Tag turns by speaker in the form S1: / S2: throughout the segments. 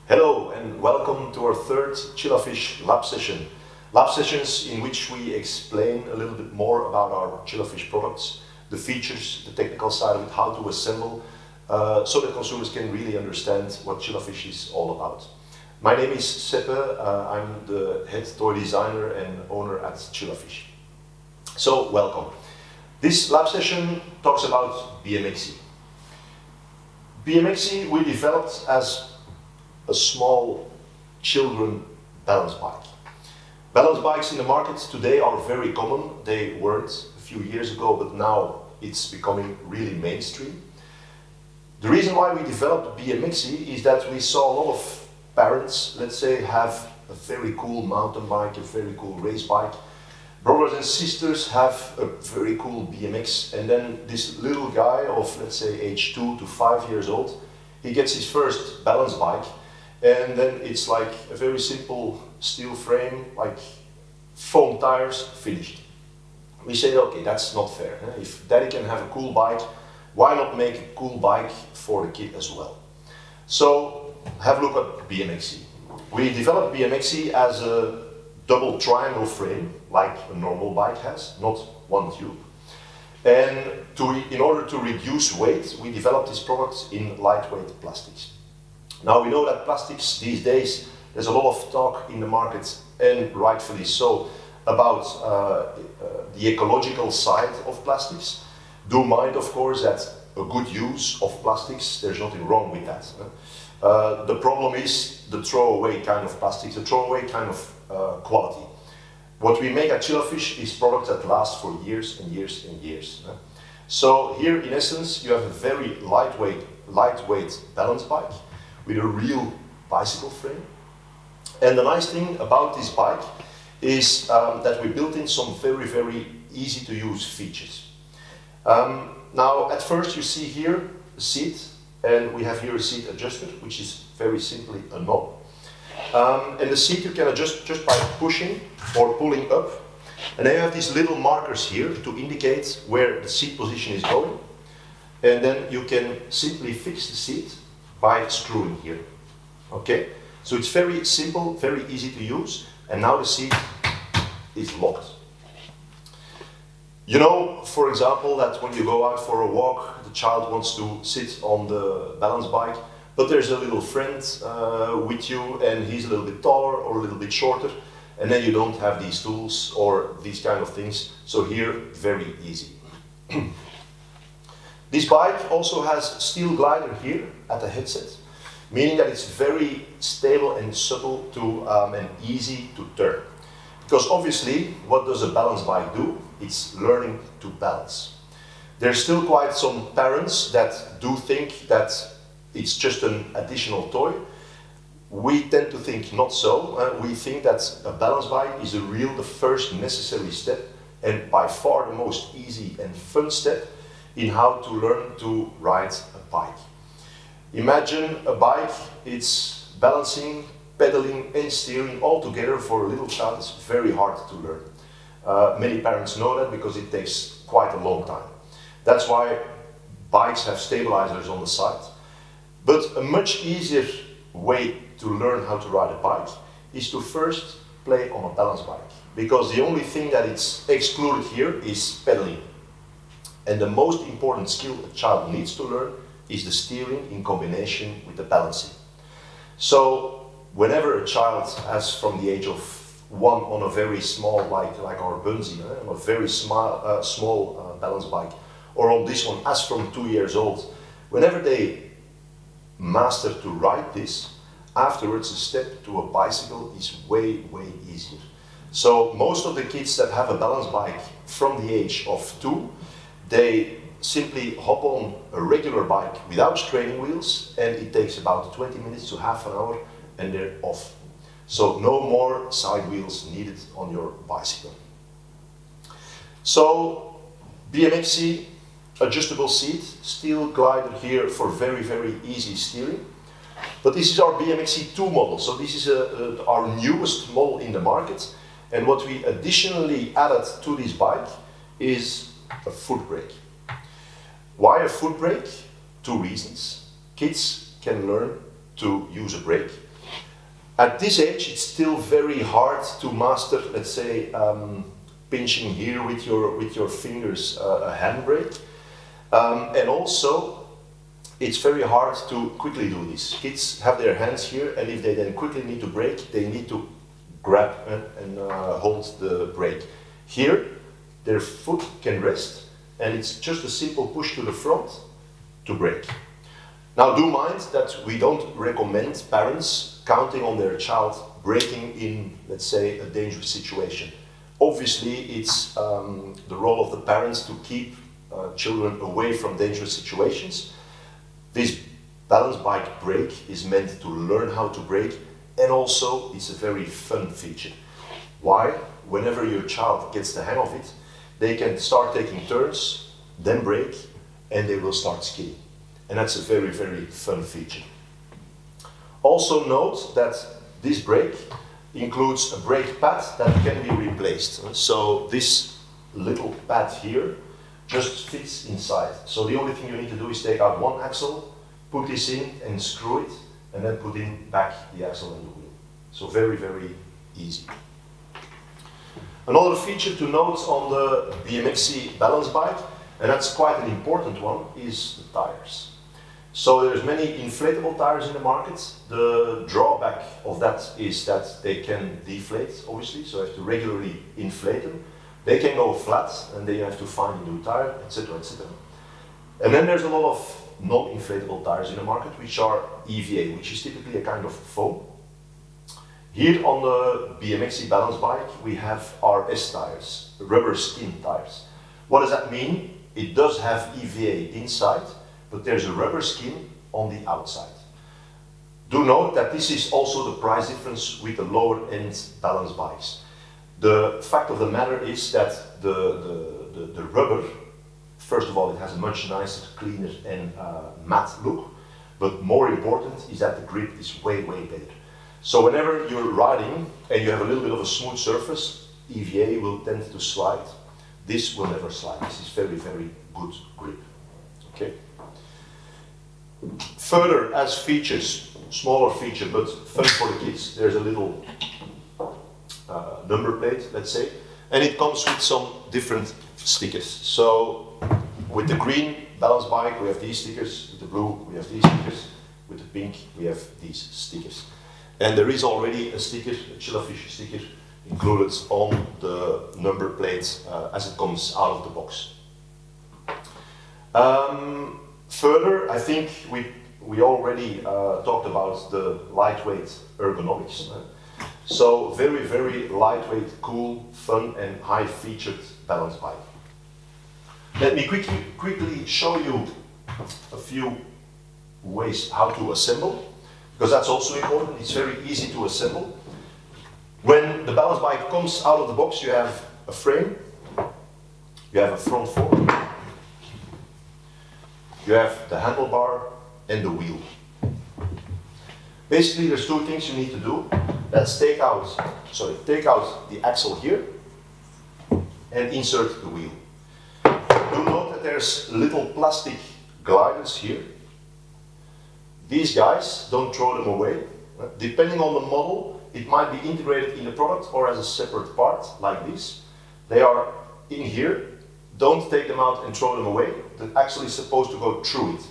S1: Hello and welcome to our third Chillerfish lab session. Lab sessions in which we explain a little bit more about our Chillerfish products, the features, the technical side of it, how to assemble, so that consumers can really understand what Chillerfish is all about. My name is Seppe, I'm the head toy designer and owner at Chillerfish. So welcome. This lab session talks about BMXie. BMXie we developed as a small children balance bike. Balance bikes in the market today are very common. They weren't a few years ago, but now it's becoming really mainstream. The reason why we developed BMXie is that we saw a lot of parents, let's say, have a very cool mountain bike, a very cool race bike. Brothers and sisters have a very cool BMX, and then this little guy of, let's say, age 2 to 5 years old, he gets his first balance bike. And then it's like a very simple steel frame, like foam tires, finished. We say, okay, that's not fair. If daddy can have a cool bike, why not make a cool bike for the kid as well? So have a look at BMXie. We developed BMXie as a double triangle frame, like a normal bike has, not one tube. And in order to reduce weight, we developed this product in lightweight plastics. Now we know that plastics these days, there's a lot of talk in the market, and rightfully so, about the ecological side of plastics. Do mind, of course, that a good use of plastics, there's nothing wrong with that. The problem is the throwaway kind of plastics, the throwaway kind of quality. What we make at Chillerfish is products that last for years and years and years. So here, in essence, you have a very lightweight balance bike with a real bicycle frame. And the nice thing about this bike is that we built in some very, very easy to use features. Now at first you see here a seat, and we have here a seat adjustment, which is very simply a knob. And the seat you can adjust just by pushing or pulling up. And then you have these little markers here to indicate where the seat position is going. And then you can simply fix the seat by screwing here. Okay, so it's very simple, very easy to use, and now the seat is locked. You know, for example, that when you go out for a walk, the child wants to sit on the balance bike, but there's a little friend with you, and he's a little bit taller or a little bit shorter, and then you don't have these tools or these kind of things. So here, very easy. This bike also has steel glider here at the headset, meaning that it's very stable and subtle and easy to turn. Because obviously, what does a balance bike do? It's learning to balance. There's still quite some parents that do think that it's just an additional toy. We tend to think not so. We think that a balance bike is the first necessary step, and by far the most easy and fun step in how to learn to ride a bike. Imagine a bike, it's balancing, pedaling and steering all together for a little child. It's very hard to learn. Many parents know that because it takes quite a long time. That's why bikes have stabilizers on the side. But a much easier way to learn how to ride a bike is to first play on a balance bike. Because the only thing that is excluded here is pedaling. And the most important skill a child needs to learn is the steering in combination with the balancing. So whenever a child has from the age of 1 on a very small, like our BMXie, on a very small balance bike, or on this one as from 2 years old, whenever they master to ride this, afterwards a step to a bicycle is way, way easier. So most of the kids that have a balance bike from the age of 2, they simply hop on a regular bike without training wheels, and it takes about 20 minutes to half an hour and they're off. So no more side wheels needed on your bicycle. So BMXie, adjustable seat, steel glider here for very, very easy steering. But this is our BMXie2 model, so this is our newest model in the market. And what we additionally added to this bike is a foot brake. Why a foot brake? 2 reasons. Kids can learn to use a brake At this age, it's still very hard to master, let's say, pinching here with your fingers a handbrake. And also, it's very hard to quickly do this. Kids have their hands here, and if they then quickly need to brake, they need to grab and hold the brake. Here, their foot can rest, and it's just a simple push to the front to brake. Now, do mind that we don't recommend parents counting on their child braking in, let's say, a dangerous situation. Obviously, it's the role of the parents to keep children away from dangerous situations. This balance bike brake is meant to learn how to brake, and also it's a very fun feature. Why? Whenever your child gets the hang of it, they can start taking turns, then brake, and they will start skiing. And that's a very, very fun feature. Also note that this brake includes a brake pad that can be replaced. So this little pad here just fits inside. So the only thing you need to do is take out one axle, put this in and screw it, and then put in back the axle and the wheel. So very, very easy. Another feature to note on the BMXie balance bike, and that's quite an important one, is the tires. So there's many inflatable tires in the market. The drawback of that is that they can deflate, obviously, so you have to regularly inflate them. They can go flat, and then you have to find a new tire, etc., etc. And then there's a lot of non-inflatable tires in the market, which are EVA, which is typically a kind of foam. Here on the BMXie balance bike, we have RS tires, rubber skin tires. What does that mean? It does have EVA inside, but there's a rubber skin on the outside. Do note that this is also the price difference with the lower end balance bikes. The fact of the matter is that the rubber, first of all, it has a much nicer, cleaner and matte look, but more important is that the grip is way, way better. So whenever you're riding and you have a little bit of a smooth surface, EVA will tend to slide. This will never slide. This is very, very good grip. Okay. Further, as features, smaller feature but fun for the kids, there's a little number plate, let's say, and it comes with some different stickers. So with the green balance bike we have these stickers, with the blue we have these stickers, with the pink we have these stickers. And there is already a sticker, a Chillerfish sticker, included on the number plate as it comes out of the box. Further, I think we already talked about the lightweight ergonomics. So very, very lightweight, cool, fun and high-featured balance bike. Let me quickly show you a few ways how to assemble, because that's also important. It's very easy to assemble. When the balance bike comes out of the box, you have a frame, you have a front fork, you have the handlebar and the wheel. Basically, there's two things you need to do. That's take out the axle here and insert the wheel. Do note that there's little plastic gliders here. These guys, don't throw them away. Depending on the model, it might be integrated in the product or as a separate part, like this. They are in here. Don't take them out and throw them away. The axle is supposed to go through it.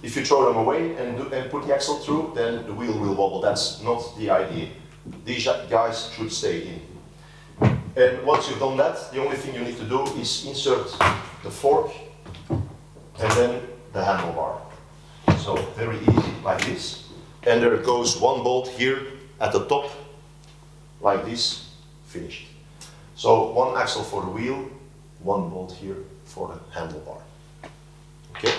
S1: If you throw them away and put the axle through, then the wheel will wobble. That's not the idea. These guys should stay in. And once you've done that, the only thing you need to do is insert the fork and then the handlebar. So very easy, like this. And there goes one bolt here at the top, like this, finished. So one axle for the wheel, one bolt here for the handlebar. Okay.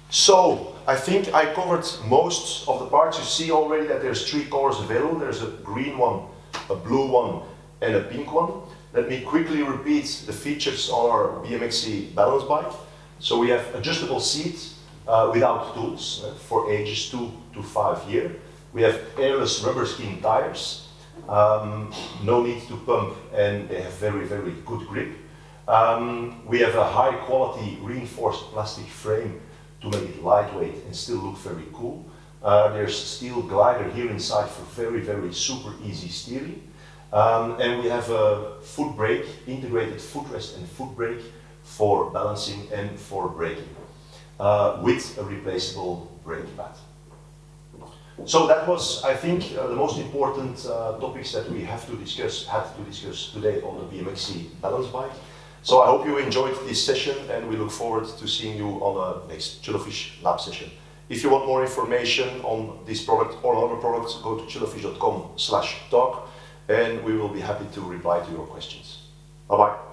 S1: So I think I covered most of the parts. You see already that there's three colors available. There's a green one, a blue one and a pink one. Let me quickly repeat the features on our BMXie balance bike. So we have adjustable seat without tools for ages 2 to 5 years. We have airless rubber skin tires, no need to pump, and they have very, very good grip. We have a high quality reinforced plastic frame to make it lightweight and still look very cool. There's steel glider here inside for very super easy steering. And we have a foot brake, integrated footrest and foot brake for balancing and for braking, with a replaceable brake pad. So that was, I think, the most important topics that we had to discuss today on the BMXie balance bike. So I hope you enjoyed this session, and we look forward to seeing you on the next Chillerfish Lab session. If you want more information on this product or other products, go to chillerfish.com/talk, and we will be happy to reply to your questions. Bye-bye.